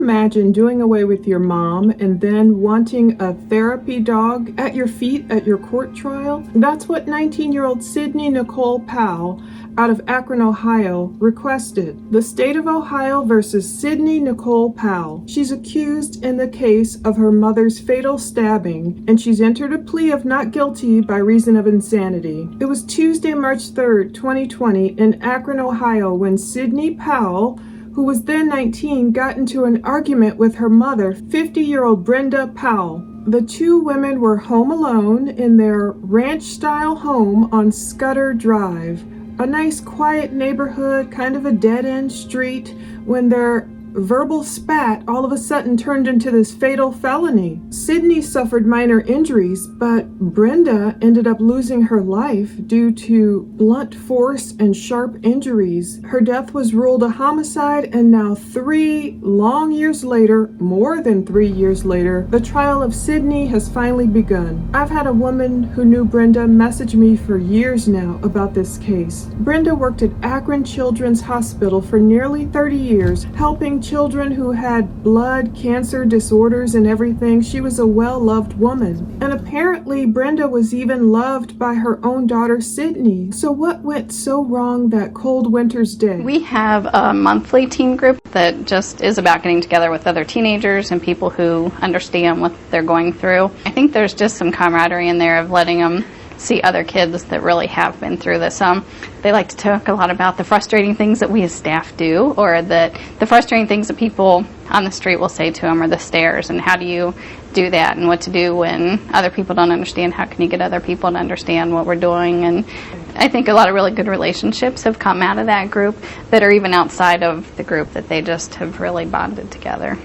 Imagine doing away with your mom and then wanting a therapy dog at your feet at your court trial? That's what 19-year-old Sydney Nicole Powell out of Akron, Ohio, requested. The state of Ohio versus Sydney Nicole Powell. She's accused in the case of her mother's fatal stabbing, and she's entered a plea of not guilty by reason of insanity. It was Tuesday, March 3rd, 2020, in Akron, Ohio, when Sydney Powell, who was then 19, got into an argument with her mother, 50-year-old Brenda Powell. The two women were home alone in their ranch-style home on Scudder Drive, a nice quiet neighborhood, kind of a dead-end street, when their verbal spat all of a sudden turned into this fatal felony. Sydney suffered minor injuries, but Brenda ended up losing her life due to blunt force and sharp injuries. Her death was ruled a homicide, and now 3 long years later, more than 3 years later, the trial of Sydney has finally begun. I've had a woman who knew Brenda message me for years now about this case. Brenda worked at Akron Children's Hospital for nearly 30 years, helping children who had blood cancer disorders and everything. She was a well-loved woman. And apparently Brenda was even loved by her own daughter, Sydney. So what went so wrong that cold winter's day? We have a monthly teen group that just is about getting together with other teenagers and people who understand what they're going through. I think there's just some camaraderie in there of letting them see other kids that really have been through this. They like to talk a lot about the frustrating things that we as staff do, or that the frustrating things that people on the street will say to them, or the stares, and how do you do that, and what to do when other people don't understand. How can you get other people to understand what we're doing? And I think a lot of really good relationships have come out of that group that are even outside of the group, that they just have really bonded together.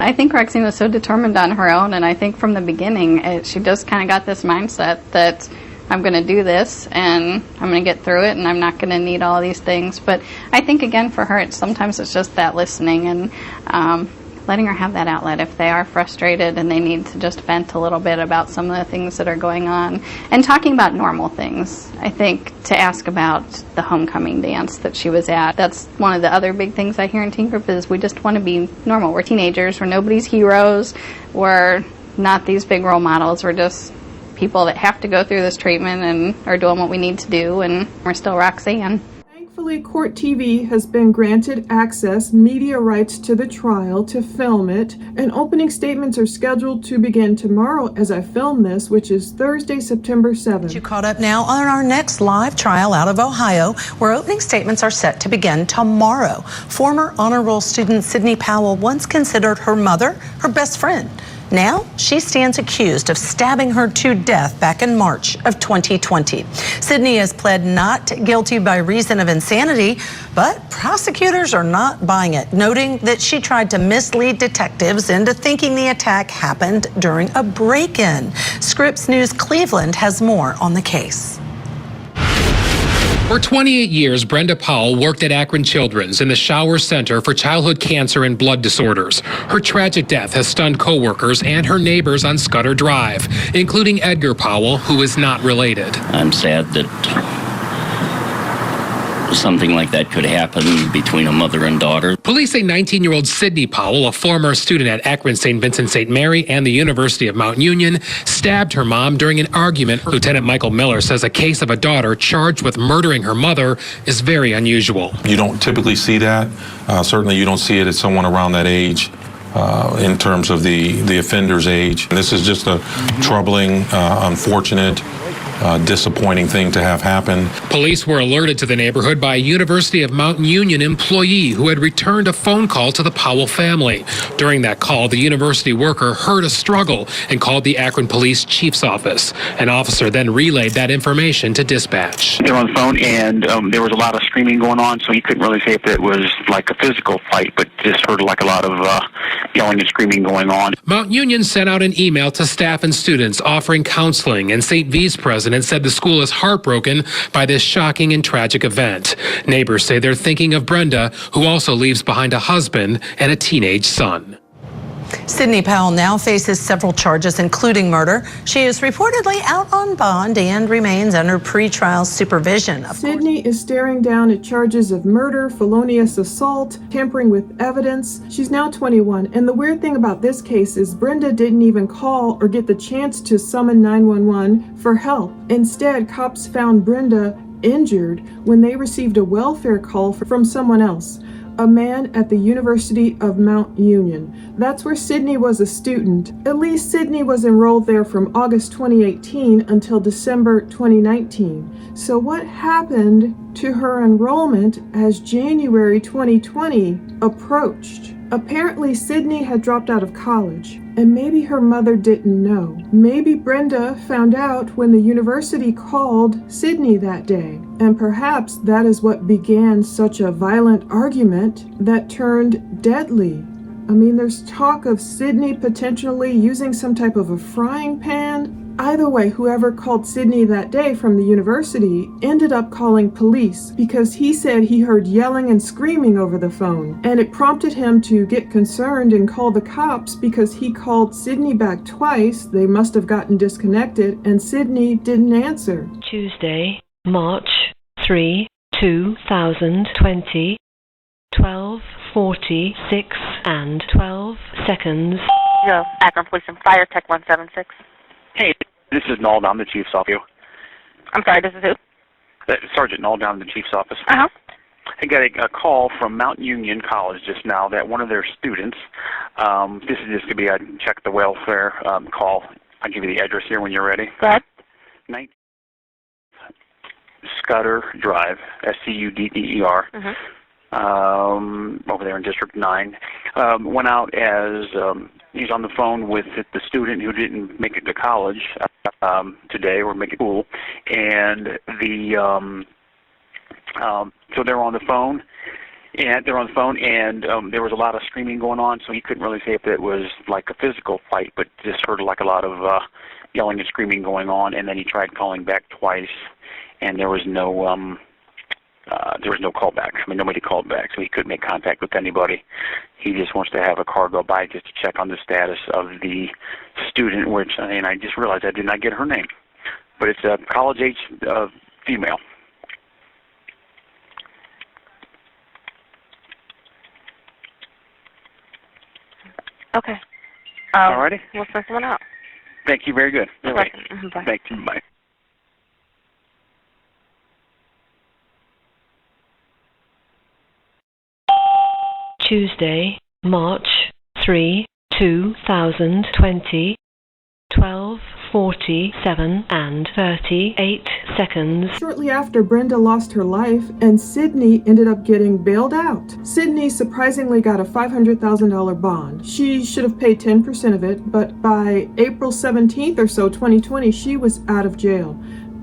I think Roxanne was so determined on her own, and I think from the beginning she just kind of got this mindset that I'm going to do this, and I'm going to get through it, and I'm not going to need all these things. But I think, again, for her, sometimes it's just that listening and letting her have that outlet if they are frustrated and they need to just vent a little bit about some of the things that are going on. And talking about normal things. I think to ask about the homecoming dance that she was at. That's one of the other big things I hear in teen group is we just want to be normal. We're teenagers. We're nobody's heroes. We're not these big role models. We're just people that have to go through this treatment and are doing what we need to do, and we're still Roxanne. Thankfully, Court TV has been granted access, media rights to the trial to film it, and opening statements are scheduled to begin tomorrow as I film this, which is Thursday, September 7th. You caught up now on our next live trial out of Ohio, where opening statements are set to begin tomorrow. Former honor roll student Sydney Powell once considered her mother her best friend. Now, she stands accused of stabbing her to death back in March of 2020. Sydney has pled not guilty by reason of insanity, but prosecutors are not buying it, noting that she tried to mislead detectives into thinking the attack happened during a break-in. Scripps News Cleveland has more on the case. For 28 years, Brenda Powell worked at Akron Children's in the Shower Center for Childhood Cancer and Blood Disorders. Her tragic death has stunned coworkers and her neighbors on Scudder Drive, including Edgar Powell, who is not related. I'm sad that something like that could happen between a mother and daughter. Police say 19-year-old Sydney Powell, a former student at Akron St. Vincent St. Mary and the University of Mount Union, stabbed her mom during an argument. Lieutenant Michael Miller says a case of a daughter charged with murdering her mother is very unusual. You don't typically see that. Certainly you don't see it at someone around that age. In terms of the offender's age. This is just a troubling, unfortunate, disappointing thing to have happen. Police were alerted to the neighborhood by a University of Mount Union employee who had returned a phone call to the Powell family. During that call, the university worker heard a struggle and called the Akron Police Chief's office. An officer then relayed that information to dispatch. They were on the phone, and there was a lot of screaming going on, so he couldn't really say if it was like a physical fight, but just heard like a lot of yelling and screaming going on. Mount Union sent out an email to staff and students offering counseling, and St. V's president said the school is heartbroken by this shocking and tragic event. Neighbors say they're thinking of Brenda, who also leaves behind a husband and a teenage son. Sydney Powell now faces several charges, including murder. She is reportedly out on bond and remains under pretrial supervision. Sydney is staring down at charges of murder, felonious assault, tampering with evidence. She's now 21, and the weird thing about this case is Brenda didn't even call or get the chance to summon 911 for help. Instead, cops found Brenda injured when they received a welfare call from someone else, a man at the University of Mount Union. That's where Sydney was a student. At least Sydney was enrolled there from August 2018 until December 2019. So what happened to her enrollment as January 2020 approached? Apparently, Sydney had dropped out of college, and maybe her mother didn't know. Maybe Brenda found out when the university called Sydney that day, and perhaps that is what began such a violent argument that turned deadly. I mean, there's talk of Sydney potentially using some type of a frying pan. Either way, whoever called Sydney that day from the university ended up calling police because he said he heard yelling and screaming over the phone. And it prompted him to get concerned and call the cops because he called Sydney back twice. They must have gotten disconnected and Sydney didn't answer. Tuesday, March 3, 2020, 12:46 and 12 seconds. Yo, Akron Police and Fire, Tech 176. Hey, this is Nalda. I'm the chief's office. I'm sorry, this is who? Sergeant Nalda, I'm the chief's office. Uh-huh. I got a call from Mount Union College just now that one of their students, this is just going to be a check the welfare call. I'll give you the address here when you're ready. Go ahead. Scudder Drive, Scudder. Mm-hmm. Over there in District 9, went out as he's on the phone with the student who didn't make it to college today or make it school, and so they're on the phone, and there was a lot of screaming going on, so he couldn't really say if it was like a physical fight, but just heard like a lot of yelling and screaming going on, and then he tried calling back twice, and there was no callback. I mean, nobody called back, so he couldn't make contact with anybody. He just wants to have a car go by just to check on the status of the student, and I just realized I did not get her name. But it's a college-age female. Okay. Alrighty. We'll send someone out. Thank you. Very good. You're welcome. Mm-hmm. Bye. Thank you. Bye. Tuesday, March 3, 2020, 12:47 and 38 seconds. Shortly after, Brenda lost her life and Sydney ended up getting bailed out. Sydney surprisingly got a $500,000 bond. She should have paid 10% of it, but by April 17th or so, 2020, she was out of jail.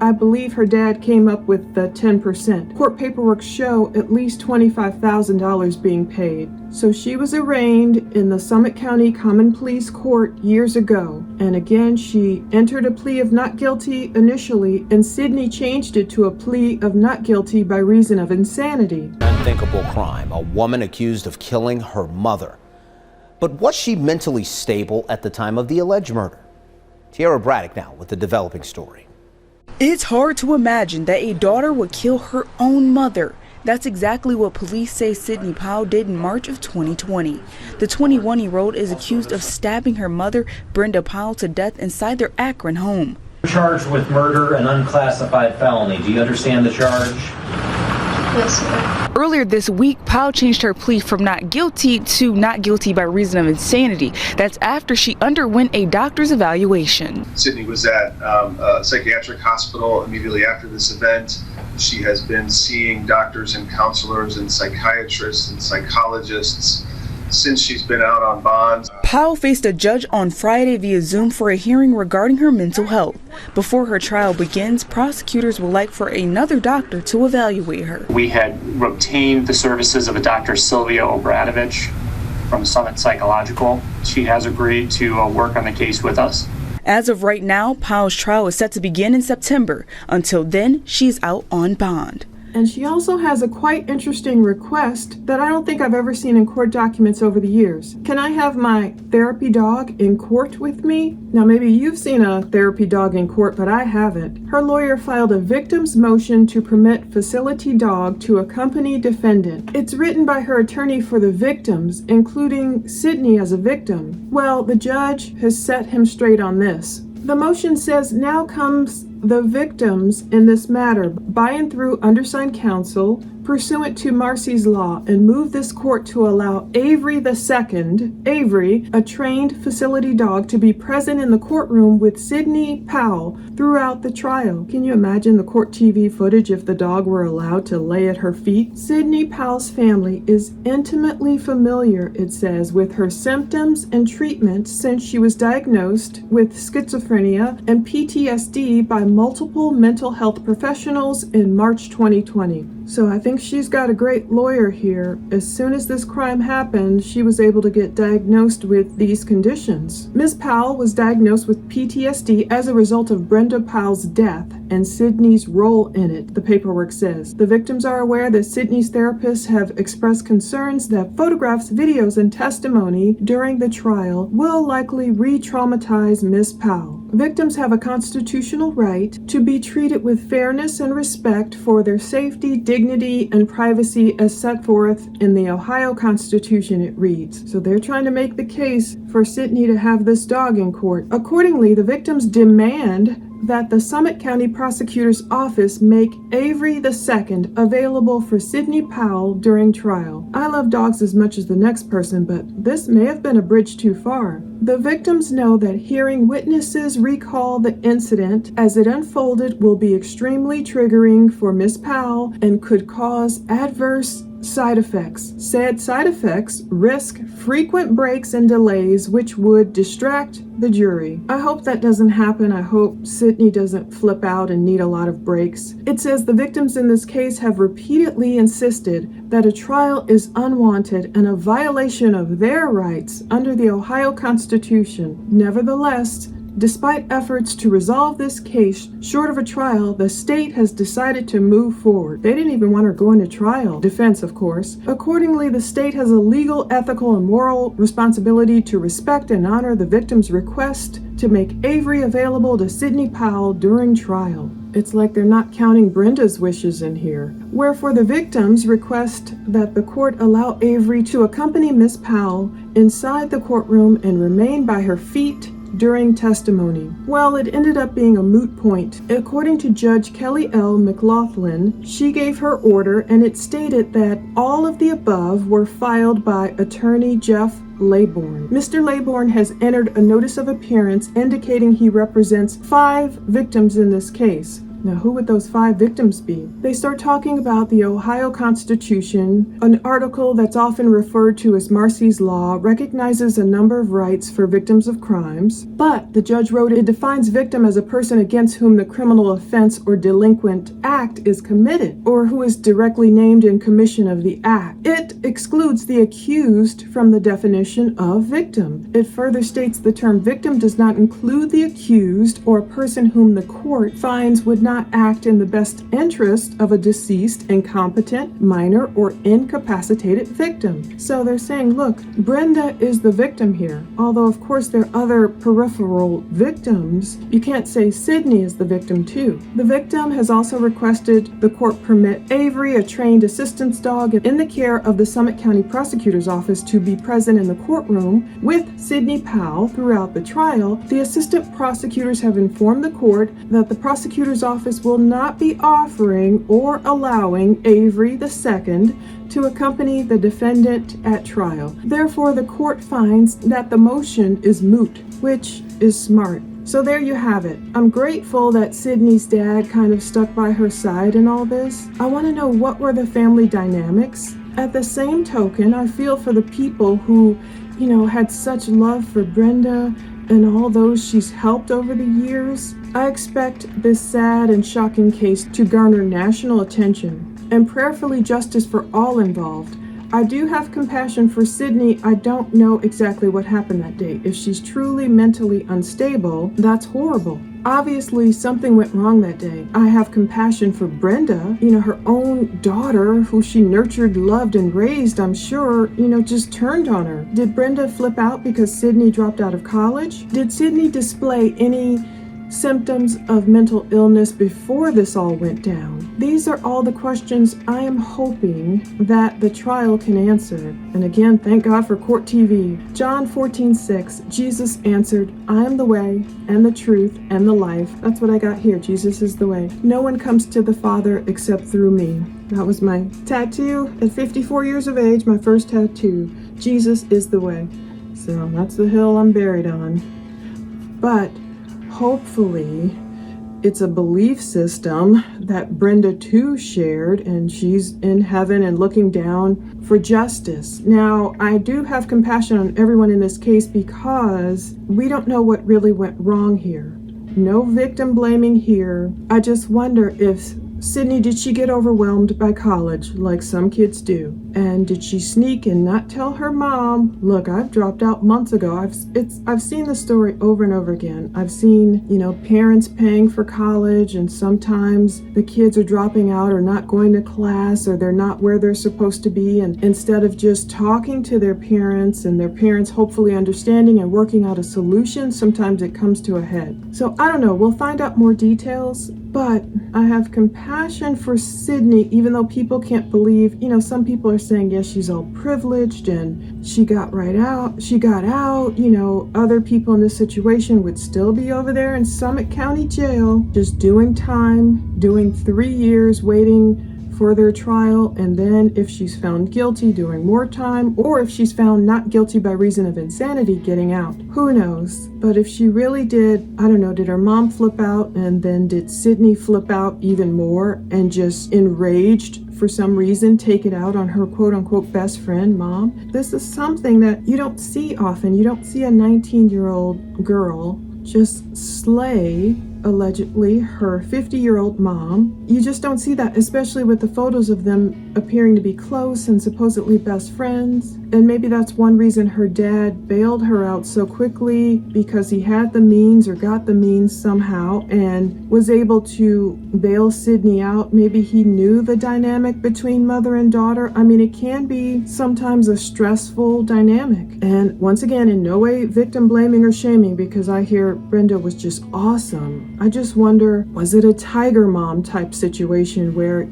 I believe her dad came up with the 10%. Court paperwork show at least $25,000 being paid. So she was arraigned in the Summit County Common Pleas Court years ago. And again, she entered a plea of not guilty initially, and Sydney changed it to a plea of not guilty by reason of insanity. Unthinkable crime, a woman accused of killing her mother. But was she mentally stable at the time of the alleged murder? Tiara Braddock now with the developing story. It's hard to imagine that a daughter would kill her own mother. That's exactly what police say Sydney Powell did in March of 2020. The 21-year-old is accused of stabbing her mother, Brenda Powell, to death inside their Akron home. Charged with murder and unclassified felony. Do you understand the charge? Yes, sir. Earlier this week, Powell changed her plea from not guilty to not guilty by reason of insanity. That's after she underwent a doctor's evaluation. Sydney was at a psychiatric hospital immediately after this event. She has been seeing doctors and counselors and psychiatrists and psychologists since she's been out on bond. Powell faced a judge on Friday via Zoom for a hearing regarding her mental health. Before her trial begins, prosecutors would like for another doctor to evaluate her. We had obtained the services of a Dr. Sylvia Obradovich from Summit Psychological. She has agreed to work on the case with us. As of right now, Powell's trial is set to begin in September. Until then, she's out on bond. And she also has a quite interesting request that I don't think I've ever seen in court documents over the years. Can I have my therapy dog in court with me? Now, maybe you've seen a therapy dog in court, but I haven't. Her lawyer filed a victim's motion to permit facility dog to accompany defendant. It's written by her attorney for the victims, including Sydney as a victim. Well, the judge has set him straight on this. The motion says, now comes the victims in this matter by and through undersigned counsel pursuant to Marcy's law, and move this court to allow Avery II, Avery, a trained facility dog, to be present in the courtroom with Sydney Powell throughout the trial. Can you imagine the court TV footage if the dog were allowed to lay at her feet? Sydney Powell's family is intimately familiar, it says, with her symptoms and treatment since she was diagnosed with schizophrenia and PTSD by multiple mental health professionals in March 2020. So I think she's got a great lawyer here. As soon as this crime happened, she was able to get diagnosed with these conditions. Ms. Powell was diagnosed with PTSD as a result of Brenda Powell's death and Sydney's role in it, the paperwork says. The victims are aware that Sydney's therapists have expressed concerns that photographs, videos, and testimony during the trial will likely re-traumatize Ms. Powell. Victims have a constitutional right to be treated with fairness and respect for their safety, dignity, and privacy as set forth in the Ohio Constitution, it reads. So they're trying to make the case for Sydney to have this dog in court. Accordingly, the victims demand that the Summit County Prosecutor's Office make Avery II available for Sydney Powell during trial. I love dogs as much as the next person, but this may have been a bridge too far. The victims know that hearing witnesses recall the incident as it unfolded will be extremely triggering for Miss Powell and could cause adverse side effects. Said side effects risk frequent breaks and delays which would distract the jury. I hope that doesn't happen. I hope Sydney doesn't flip out and need a lot of breaks. It says the victims in this case have repeatedly insisted that a trial is unwanted and a violation of their rights under the Ohio Constitution. Nevertheless, despite efforts to resolve this case short of a trial, the state has decided to move forward. They didn't even want her going to trial. Defense, of course. Accordingly, the state has a legal, ethical, and moral responsibility to respect and honor the victim's request to make Avery available to Sydney Powell during trial. It's like they're not counting Brenda's wishes in here. Wherefore the victims request that the court allow Avery to accompany Miss Powell inside the courtroom and remain by her feet during testimony. Well, it ended up being a moot point. According to Judge Kelly L. McLaughlin, she gave her order and it stated that all of the above were filed by attorney Jeff Laybourne. Mr. Laybourne has entered a notice of appearance indicating he represents 5 victims in this case. Now, who would those 5 victims be? They start talking about the Ohio Constitution. An article that's often referred to as Marcy's Law recognizes a number of rights for victims of crimes, but the judge wrote it defines victim as a person against whom the criminal offense or delinquent act is committed, or who is directly named in commission of the act. It excludes the accused from the definition of victim. It further states the term victim does not include the accused or a person whom the court finds would not act in the best interest of a deceased, incompetent, minor, or incapacitated victim. So they're saying, look, Brenda is the victim here. Although, of course, there are other peripheral victims, you can't say Sydney is the victim too. The victim has also requested the court permit Avery, a trained assistance dog in the care of the Summit County Prosecutor's Office, to be present in the courtroom with Sydney Powell throughout the trial. The assistant prosecutors have informed the court that the prosecutor's office will not be offering or allowing Avery II to accompany the defendant at trial. Therefore, the court finds that the motion is moot, which is smart. So there you have it. I'm grateful that Sydney's dad kind of stuck by her side in all this. I want to know, what were the family dynamics? At the same token, I feel for the people who, had such love for Brenda and all those she's helped over the years. I expect this sad and shocking case to garner national attention and prayerfully justice for all involved. I do have compassion for Sydney. I don't know exactly what happened that day. If she's truly mentally unstable, that's horrible. Obviously, something went wrong that day. I have compassion for Brenda, her own daughter, who she nurtured, loved, and raised, I'm sure, just turned on her. Did Brenda flip out because Sydney dropped out of college? Did Sydney display any symptoms of mental illness before this all went down? These are all the questions I am hoping that the trial can answer. And again, thank God for Court TV. John 14:6, Jesus answered, I am the way and the truth and the life. That's what I got here. Jesus is the way. No one comes to the Father except through me. That was my tattoo at 54 years of age, my first tattoo. Jesus is the way. So that's the hill I'm buried on. But hopefully, it's a belief system that Brenda too shared, and she's in heaven and looking down for justice. Now, I do have compassion on everyone in this case because we don't know what really went wrong here. No victim blaming here. I just wonder if Sydney, did she get overwhelmed by college like some kids do? And did she sneak and not tell her mom, look, I've dropped out months ago. I've seen the story over and over again. I've seen, parents paying for college, and sometimes the kids are dropping out or not going to class, or they're not where they're supposed to be. And instead of just talking to their parents and their parents hopefully understanding and working out a solution, sometimes it comes to a head. So I don't know. We'll find out more details. But I have compassion for Sydney, even though people can't believe, some people are saying, yes, she's all privileged and she got out. Other people in this situation would still be over there in Summit County Jail, just doing time, doing 3 years, waiting for their trial, and then if she's found guilty, doing more time, or if she's found not guilty by reason of insanity, getting out. Who knows? But if she really did, I don't know, did her mom flip out, and then did Sydney flip out even more and just enraged for some reason take it out on her quote-unquote best friend, mom? This is something that you don't see often. You don't see a 19-year-old girl just slay, allegedly, her 50-year-old mom. You just don't see that, especially with the photos of them appearing to be close and supposedly best friends. And maybe that's one reason her dad bailed her out so quickly, because he had the means or got the means somehow and was able to bail Sydney out. Maybe he knew the dynamic between mother and daughter. I mean, it can be sometimes a stressful dynamic. And once again, in no way victim blaming or shaming, because I hear Brenda was just awesome. I just wonder, was it a tiger mom type situation where,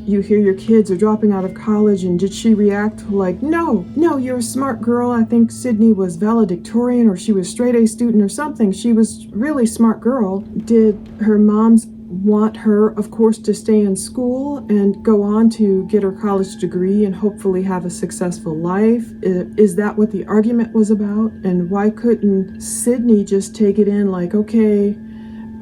you hear your kids are dropping out of college, and did she react like, no, you're a smart girl? I think Sydney was valedictorian, or she was straight A student or something. She was really smart girl. Did her moms want her, of course, to stay in school and go on to get her college degree and hopefully have a successful life? Is that what the argument was about? And why couldn't Sydney just take it in like, okay,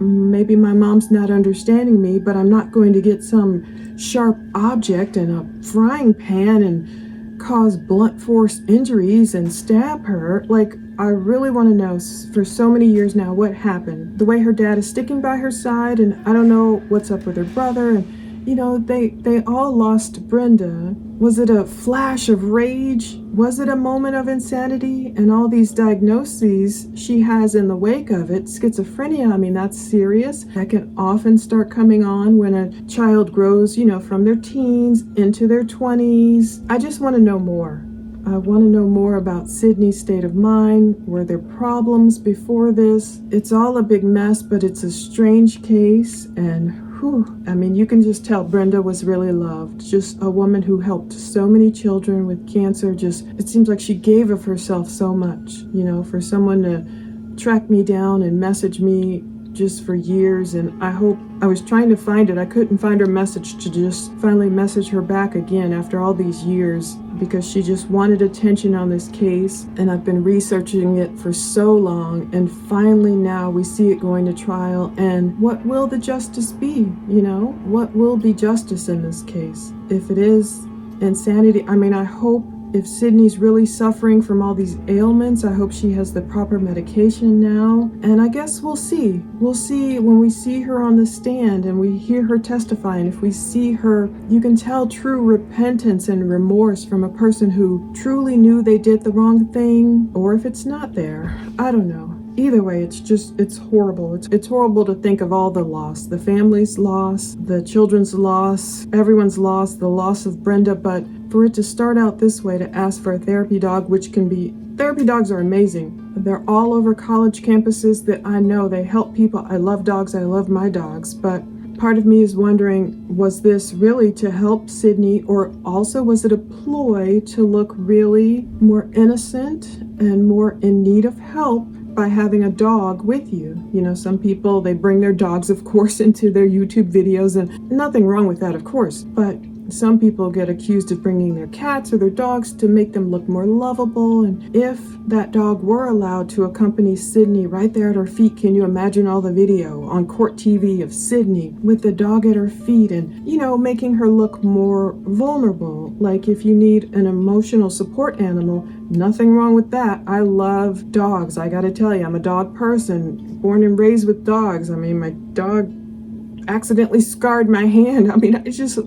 maybe my mom's not understanding me, but I'm not going to get some sharp object and a frying pan and cause blunt force injuries and stab her. Like, I really want to know for so many years now what happened. The way her dad is sticking by her side, and I don't know what's up with her brother, and they all lost Brenda. Was it a flash of rage? Was it a moment of insanity? And all these diagnoses she has in the wake of it, schizophrenia, I mean, that's serious. That can often start coming on when a child grows, from their teens into their 20s. I just want to know more. I want to know more about Sydney's state of mind. Were there problems before this? It's all a big mess, but it's a strange case, and you can just tell Brenda was really loved. Just a woman who helped so many children with cancer. It seems like she gave of herself so much, for someone to track me down and message me just for years. And I was trying to find it. I couldn't find her message to just finally message her back again after all these years, because she just wanted attention on this case. And I've been researching it for so long, and finally now we see it going to trial. And what will the justice be? What will be justice in this case? If it is insanity, I hope, if Sydney's really suffering from all these ailments, I hope she has the proper medication now. And I guess we'll see. We'll see when we see her on the stand and we hear her testify. And if we see her, you can tell true repentance and remorse from a person who truly knew they did the wrong thing. Or if it's not there, I don't know. either way, it's horrible. It's horrible to think of all the loss, the family's loss, the children's loss, everyone's loss, the loss of Brenda, but for it to start out this way, to ask for a therapy dog, therapy dogs are amazing. They're all over college campuses that I know. They help people. I love dogs. I love my dogs. But part of me is wondering, was this really to help Sydney, or also was it a ploy to look really more innocent and more in need of help by having a dog with you? You know, some people, they bring their dogs, of course, into their YouTube videos, and nothing wrong with that, of course. But some people get accused of bringing their cats or their dogs to make them look more lovable. And if that dog were allowed to accompany Sydney right there at her feet, can you imagine all the video on court TV of Sydney with the dog at her feet and, you know, making her look more vulnerable? Like if you need an emotional support animal, nothing wrong with that. I love dogs. I gotta tell you, I'm a dog person, born and raised with dogs. I mean, my dog accidentally scarred my hand. I mean,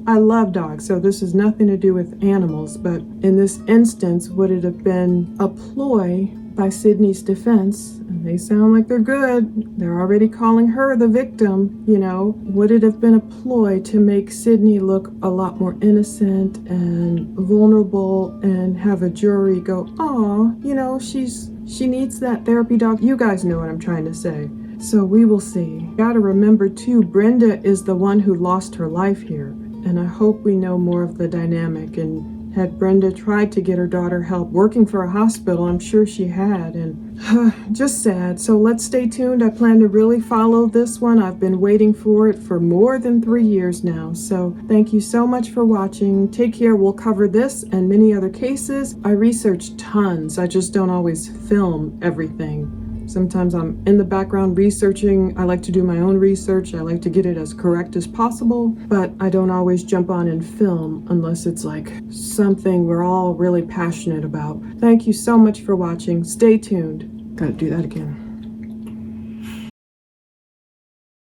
I love dogs, so this has nothing to do with animals. But in this instance, would it have been a ploy by Sydney's defense? And they sound like they're good. They're already calling her the victim, you know. Would it have been a ploy to make Sydney look a lot more innocent and vulnerable and have a jury go, "Aw, you know, she needs that therapy dog"? You guys know what I'm trying to say. So we will see. Gotta remember too, Brenda is the one who lost her life here. And I hope we know more of the dynamic. And had Brenda tried to get her daughter help working for a hospital, I'm sure she had. And just sad. So let's stay tuned. I plan to really follow this one. I've been waiting for it for more than 3 years now. So thank you so much for watching. Take care. We'll cover this and many other cases. I research tons. I just don't always film everything. Sometimes I'm in the background researching. I like to do my own research. I like to get it as correct as possible, but I don't always jump on and film unless it's like something we're all really passionate about. Thank you so much for watching. Stay tuned. Gotta do that again.